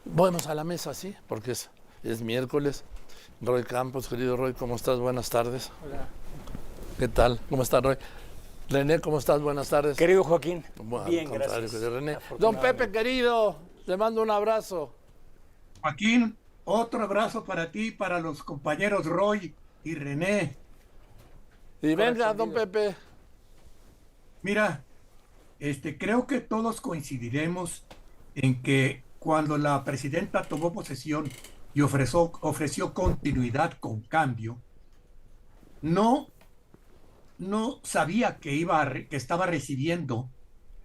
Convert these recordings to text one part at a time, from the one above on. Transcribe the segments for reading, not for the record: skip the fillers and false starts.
Vamos a la mesa, sí, porque es miércoles. Roy Campos, querido Roy, ¿cómo estás? Buenas tardes. Hola. ¿Qué tal? ¿Cómo estás, Roy? René, ¿cómo estás? Buenas tardes. Querido Joaquín, Bueno, bien, al contrario, gracias. querido René. Don Pepe, querido, le mando un abrazo. Joaquín, otro abrazo para ti, para los compañeros Roy y René. Y venga, don Correspondido. Pepe. Mira, creo que todos coincidiremos en que cuando la presidenta tomó posesión y ofreció continuidad con cambio, no, no sabía que estaba recibiendo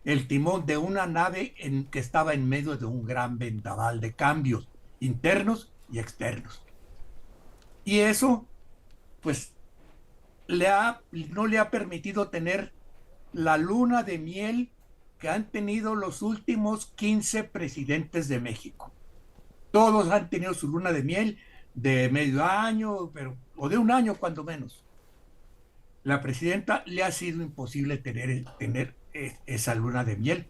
el timón de una nave que estaba en medio de un gran vendaval de cambios internos y externos. Y eso, pues, no le ha permitido tener la luna de miel que han tenido los últimos 15 presidentes de México. Todos han tenido su luna de miel de medio año, o de un año cuando menos. La presidenta le ha sido imposible tener esa luna de miel,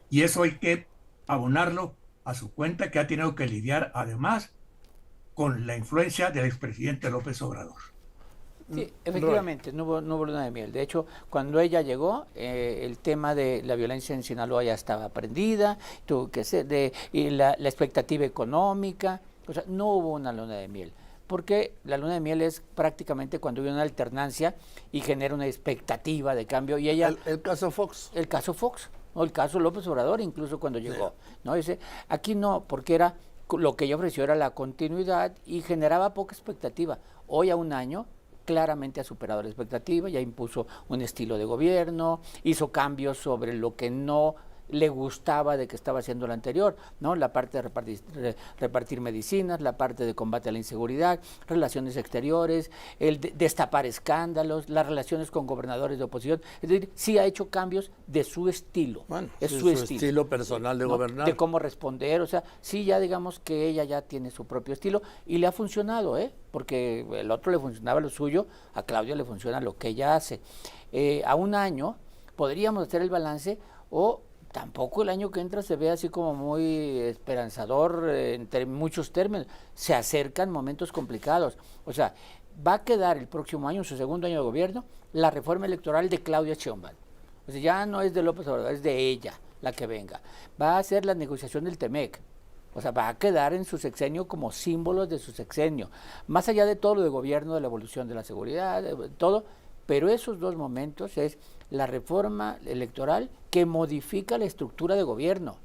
y eso hay que abonarlo a su cuenta, que ha tenido que lidiar además con la influencia del expresidente López Obrador. Sí, Roy. efectivamente, no hubo luna de miel. De hecho, cuando ella llegó, el tema de la violencia en Sinaloa ya estaba prendida, tuvo que ser y la expectativa económica, o sea, no hubo una luna de miel. Porque la luna de miel es prácticamente cuando hay una alternancia y genera una expectativa de cambio. Y ella, El caso Fox. el caso Fox, o el caso López Obrador, incluso cuando llegó, ¿no? Aquí no, porque era lo que ella ofreció era la continuidad y generaba poca expectativa. Hoy a un año claramente ha superado la expectativa, ya impuso un estilo de gobierno, hizo cambios sobre lo que no le gustaba de que estaba haciendo el anterior, ¿no? La parte de repartir medicinas, la parte de combate a la inseguridad, relaciones exteriores, destapar escándalos, las relaciones con gobernadores de oposición. Es decir, sí ha hecho cambios de su estilo. Bueno, es sí, su estilo personal de ¿no? gobernar. De cómo responder, o sea, sí, ya digamos que ella ya tiene su propio estilo y le ha funcionado, porque el otro le funcionaba lo suyo, a Claudia le funciona lo que ella hace. A un año podríamos hacer el balance o tampoco el año que entra se ve así como muy esperanzador muchos términos. Se acercan momentos complicados. O sea, va a quedar el próximo año, su segundo año de gobierno, la reforma electoral de Claudia Sheinbaum. O sea, ya no es de López Obrador, es de ella la que venga. Va a hacer la negociación del TEMEC. O sea, va a quedar en su sexenio como símbolos de su sexenio. Más allá de todo lo de gobierno, de la evolución de la seguridad, de todo, pero esos dos momentos es la reforma electoral que modifica la estructura de gobierno.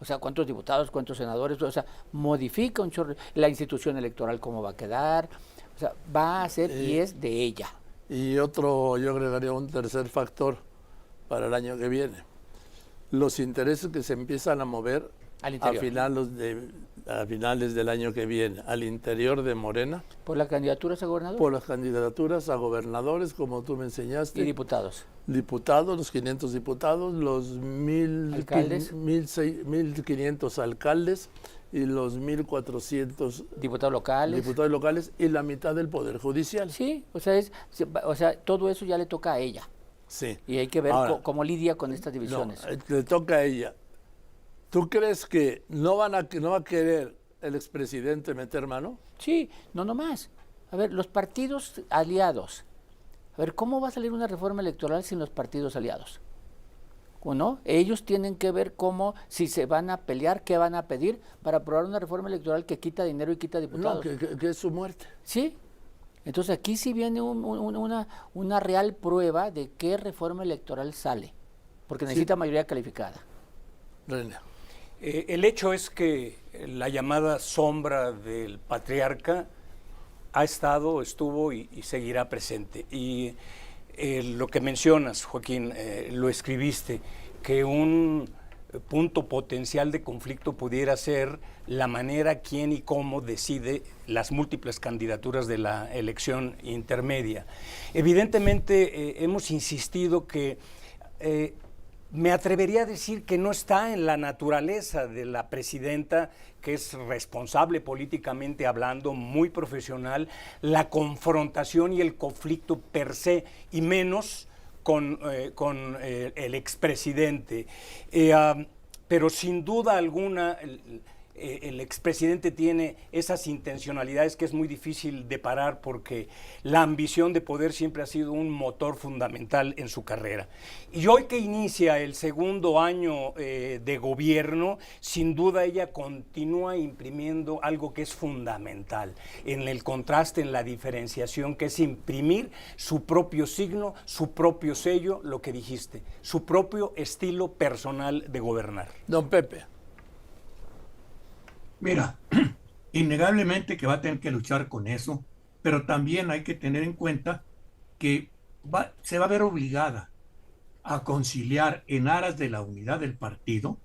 O sea, cuántos diputados, cuántos senadores, o sea, modifica un chorro, la institución electoral cómo va a quedar, o sea, va a ser y es de ella. Y otro, yo agregaría un tercer factor para el año que viene. Los intereses que se empiezan a mover Al interior. a finales del año que viene, al interior de Morena, ¿Por las candidaturas a gobernador? por las candidaturas a gobernadores, como tú me enseñaste. Y diputados. Diputados, los 500 diputados, los ¿Alcaldes? 1.500 alcaldes y los 1.400 Diputados locales. diputados locales y la mitad del Poder Judicial. Sí, o sea, todo eso ya le toca a ella. Sí. Y hay que ver Ahora, cómo lidia con estas no, divisiones. le toca a ella. ¿Tú crees que no va a querer el expresidente meter mano? Sí, no nomás. A ver, los partidos aliados. A ver, ¿cómo va a salir una reforma electoral sin los partidos aliados? ¿O no? Ellos tienen que ver cómo, si se van a pelear, qué van a pedir para aprobar una reforma electoral que quita dinero y quita diputados. No, que es su muerte. Sí. Entonces aquí sí viene una real prueba de qué reforma electoral sale. Porque necesita mayoría calificada. René. El hecho es que la llamada sombra del patriarca ha estado, estuvo y seguirá presente. Y lo que mencionas, Joaquín, lo escribiste, que un punto potencial de conflicto pudiera ser la manera, quién y cómo decide las múltiples candidaturas de la elección intermedia. Evidentemente, hemos insistido que me atrevería a decir que no está en la naturaleza de la presidenta, que es responsable políticamente hablando, muy profesional, la confrontación y el conflicto per se, y menos con el expresidente. Pero sin duda alguna el expresidente tiene esas intencionalidades que es muy difícil de parar porque la ambición de poder siempre ha sido un motor fundamental en su carrera. Y hoy que inicia el segundo año de gobierno, sin duda ella continúa imprimiendo algo que es fundamental en el contraste, en la diferenciación, que es imprimir su propio signo, su propio sello, lo que dijiste, su propio estilo personal de gobernar. Don Pepe. Mira, innegablemente que va a tener que luchar con eso, pero también hay que tener en cuenta que se va a ver obligada a conciliar en aras de la unidad del partido,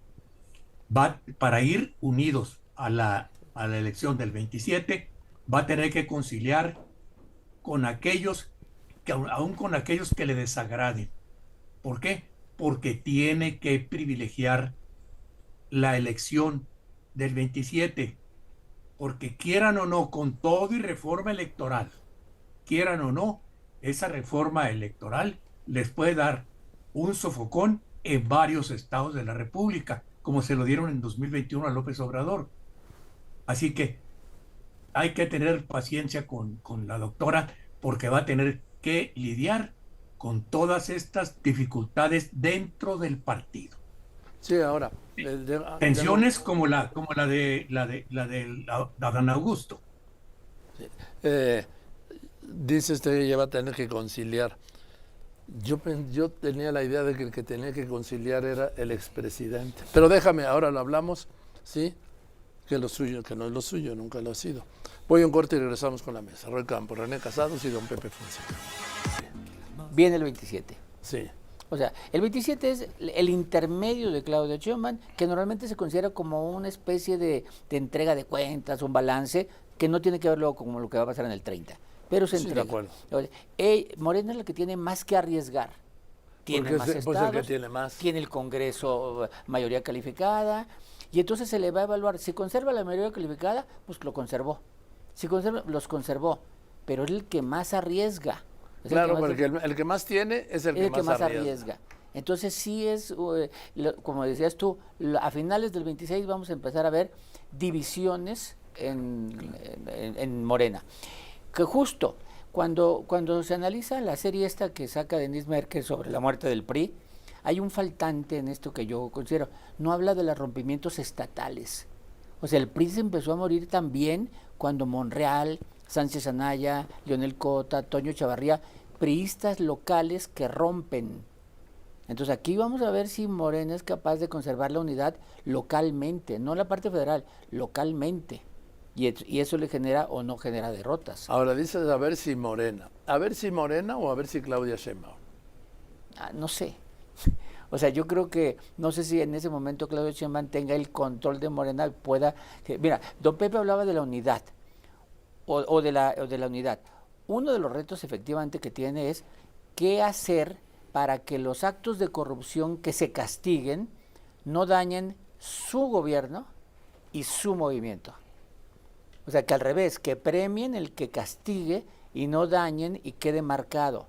para ir unidos a la elección del 27, va a tener que conciliar con aquellos, aún con aquellos que le desagraden. ¿Por qué? Porque tiene que privilegiar la elección del 27, porque quieran o no, con todo y reforma electoral, quieran o no, esa reforma electoral les puede dar un sofocón en varios estados de la República, como se lo dieron en 2021 a López Obrador. Así que hay que tener paciencia con la doctora, porque va a tener que lidiar con todas estas dificultades dentro del partido. Sí, ahora. Tensiones como la de Adán Augusto. Dice usted que ella va a tener que conciliar. Yo tenía la idea de que el que tenía que conciliar era el expresidente. Pero déjame, ahora lo hablamos, ¿sí? Que lo suyo, que no es lo suyo, nunca lo ha sido. Voy a un corte y regresamos con la mesa. Roy Campos, René Casados y don Pepe Fonseca. Viene el 27. Sí. O sea, el 27 es el intermedio de Claudia Sheinbaum, que normalmente se considera como una especie de entrega de cuentas, un balance, que no tiene que ver luego con lo que va a pasar en el 30. Pero se entrega. De acuerdo. Morena es la que tiene más que arriesgar. Tiene más estados, tiene el Congreso, mayoría calificada, y entonces se le va a evaluar. Si conserva la mayoría calificada, pues lo conservó. Si conserva, los conservó, pero es el que más arriesga. Claro, porque el que más tiene es el que más arriesga. Entonces sí es, como decías tú, a finales del 26 vamos a empezar a ver divisiones en Morena. Que justo cuando se analiza la serie esta que saca Denise Merker sobre la muerte del PRI, hay un faltante en esto que yo considero. No habla de los rompimientos estatales. O sea, el PRI se empezó a morir también cuando Monreal, Sánchez Anaya, Leonel Cota, Toño Chavarría, priistas locales que rompen. Entonces aquí vamos a ver si Morena es capaz de conservar la unidad localmente, no la parte federal, localmente. Y eso le genera o no genera derrotas. Ahora dices a ver si Morena. ¿A ver si Morena o a ver si Claudia Sheinbaum? No sé. O sea, yo creo que, no sé si en ese momento Claudia Sheinbaum tenga el control de Morena y pueda... Mira, don Pepe hablaba de la unidad. O de la unidad. Uno de los retos efectivamente que tiene es qué hacer para que los actos de corrupción que se castiguen no dañen su gobierno y su movimiento. O sea, que al revés, que premien el que castigue y no dañen y quede marcado,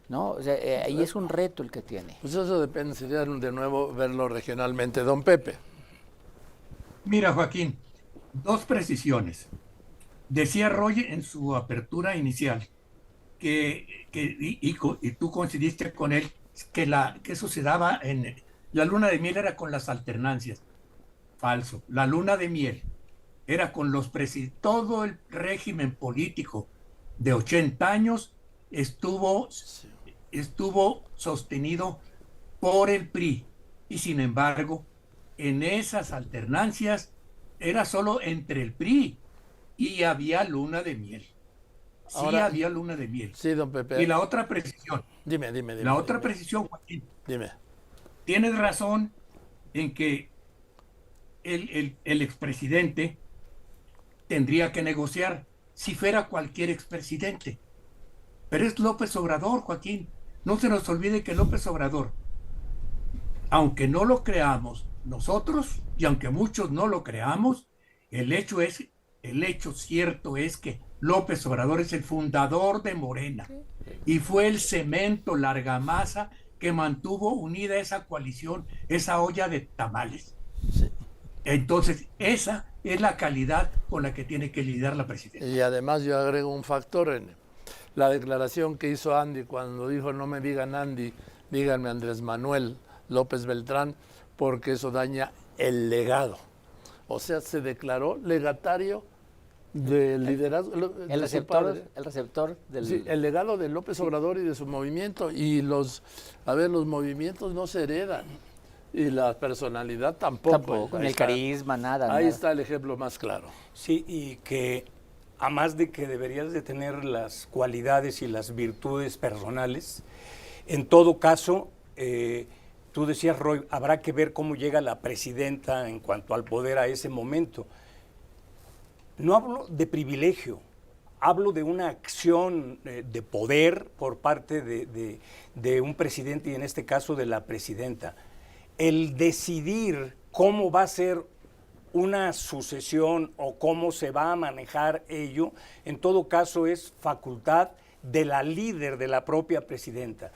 ¿no? O sea, ahí es un reto el que tiene. Pues eso depende, sería de nuevo verlo regionalmente. Don Pepe. Mira, Joaquín, dos precisiones. Decía Roy en su apertura inicial y tú coincidiste con él que eso se daba la luna de miel era con las alternancias. Falso. La luna de miel era con todo el régimen político de 80 años estuvo sostenido por el PRI, y sin embargo en esas alternancias era solo entre el PRI y había luna de miel. Sí, ahora, había luna de miel. Sí, don Pepe. Y la otra precisión. Dime. La otra precisión, Joaquín. Dime. Tienes razón en que el expresidente tendría que negociar si fuera cualquier expresidente. Pero es López Obrador, Joaquín. No se nos olvide que López Obrador, aunque no lo creamos nosotros, y aunque muchos no lo creamos, el hecho cierto es que López Obrador es el fundador de Morena y fue el cemento, la argamasa que mantuvo unida esa coalición, esa olla de tamales. Sí. Entonces, esa es la calidad con la que tiene que lidiar la presidencia. Y además yo agrego un factor en la declaración que hizo Andy cuando dijo no me digan Andy, díganme Andrés Manuel López Beltrán, porque eso daña el legado. O sea, se declaró legatario del liderazgo. El receptor del... Sí, el legado de López Obrador y de su movimiento. Y los movimientos no se heredan. Y la personalidad tampoco. Ni el carisma, nada. Ahí está el ejemplo más claro. Sí, y que a más de que deberías de tener las cualidades y las virtudes personales, en todo caso, tú decías, Roy, habrá que ver cómo llega la presidenta en cuanto al poder a ese momento. No hablo de privilegio, hablo de una acción de poder por parte de un presidente y en este caso de la presidenta. El decidir cómo va a ser una sucesión o cómo se va a manejar ello, en todo caso es facultad de la líder de la propia presidenta.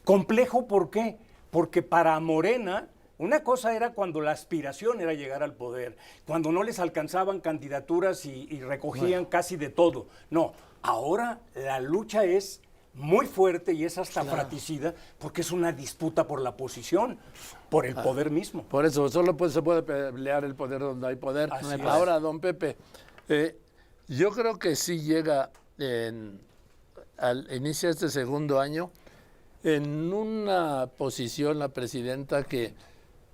Complejo, ¿por qué? Porque para Morena, una cosa era cuando la aspiración era llegar al poder, cuando no les alcanzaban candidaturas y recogían casi de todo. No, ahora la lucha es muy fuerte y es hasta fratricida porque es una disputa por la posición, por el poder mismo. Por eso, solo se puede pelear el poder donde hay poder. Ahora, don Pepe, yo creo que sí llega al inicio de este segundo año en una posición la presidenta que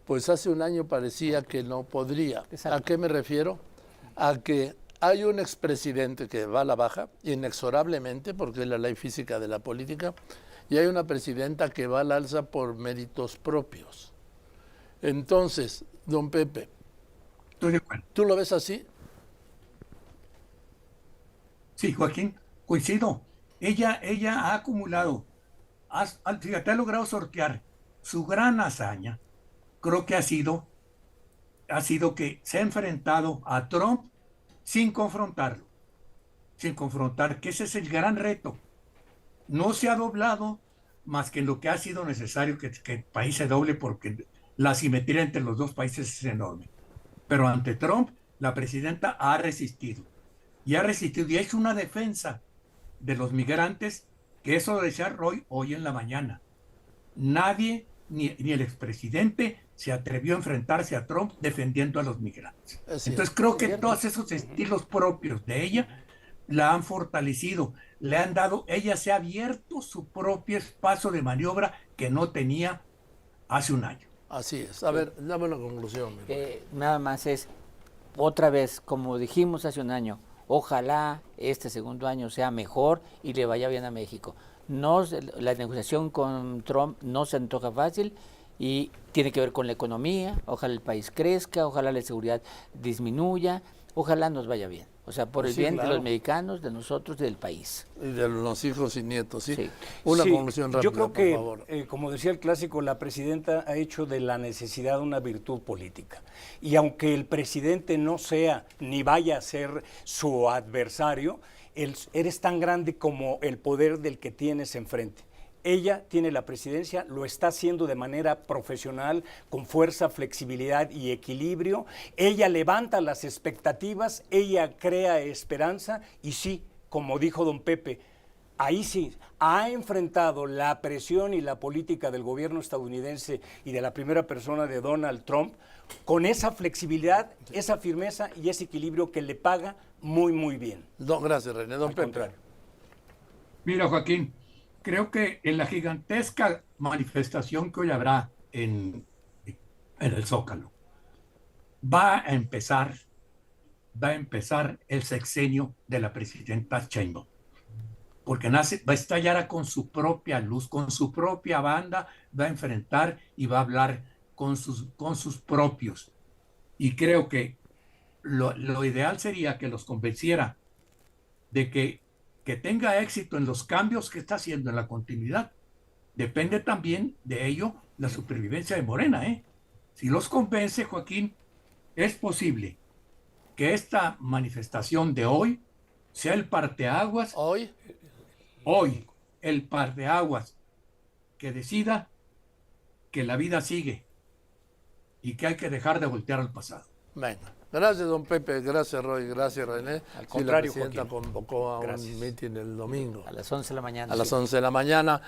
pues hace un año parecía que no podría. Exacto. ¿A qué me refiero? A que hay un expresidente que va a la baja, inexorablemente, porque es la ley física de la política, y hay una presidenta que va al alza por méritos propios. Entonces, don Pepe, Estoy de acuerdo. ¿tú lo ves así? Sí, Joaquín, coincido. Ella ha acumulado, fíjate, ha logrado sortear su gran hazaña. Creo que ha sido que se ha enfrentado a Trump sin confrontarlo, que ese es el gran reto. No se ha doblado más que en lo que ha sido necesario que el país se doble porque la asimetría entre los dos países es enorme. Pero ante Trump, la presidenta ha resistido y ha hecho una defensa de los migrantes, que eso lo decía Roy hoy en la mañana. Nadie, ni el expresidente, se atrevió a enfrentarse a Trump defendiendo a los migrantes. Entonces creo que todos esos estilos propios de ella la han fortalecido, le han dado, ella se ha abierto su propio espacio de maniobra que no tenía hace un año. Así es. A ver, dame una conclusión. Nada más es, otra vez, como dijimos hace un año, ojalá este segundo año sea mejor y le vaya bien a México. La negociación con Trump no se antoja fácil y tiene que ver con la economía, ojalá el país crezca, ojalá la seguridad disminuya, ojalá nos vaya bien. O sea, por el bien de los mexicanos, de nosotros y del país. Y de los hijos y nietos, ¿sí? Sí. Una conclusión rápida, yo creo que, por favor. como decía el clásico, la presidenta ha hecho de la necesidad una virtud política. Y aunque el presidente no sea ni vaya a ser su adversario, eres tan grande como el poder del que tienes enfrente. Ella tiene la presidencia, lo está haciendo de manera profesional, con fuerza, flexibilidad y equilibrio. Ella levanta las expectativas, ella crea esperanza y sí, como dijo don Pepe, ahí sí, ha enfrentado la presión y la política del gobierno estadounidense y de la primera persona de Donald Trump con esa flexibilidad, esa firmeza y ese equilibrio que le paga muy, muy bien. Gracias, René. Don Pepe. Contrario. Mira, Joaquín, creo que en la gigantesca manifestación que hoy habrá en el Zócalo, va a empezar el sexenio de la presidenta Sheinbaum, porque va a estallar con su propia luz, con su propia banda, va a enfrentar y va a hablar con sus propios. Y creo que lo ideal sería que los convenciera de que tenga éxito en los cambios que está haciendo en la continuidad. Depende también de ello la supervivencia de Morena, ¿eh? Si los convence, Joaquín, es posible que esta manifestación de hoy sea el parteaguas. Hoy, El parteaguas que decida que la vida sigue y que hay que dejar de voltear al pasado. venga. Gracias, don Pepe, gracias, Roy, gracias, René. Al Sí, contrario, la presidenta Joaquín. convocó a Gracias. un mitin el domingo. A las 11 de la mañana. A las 11 de la mañana.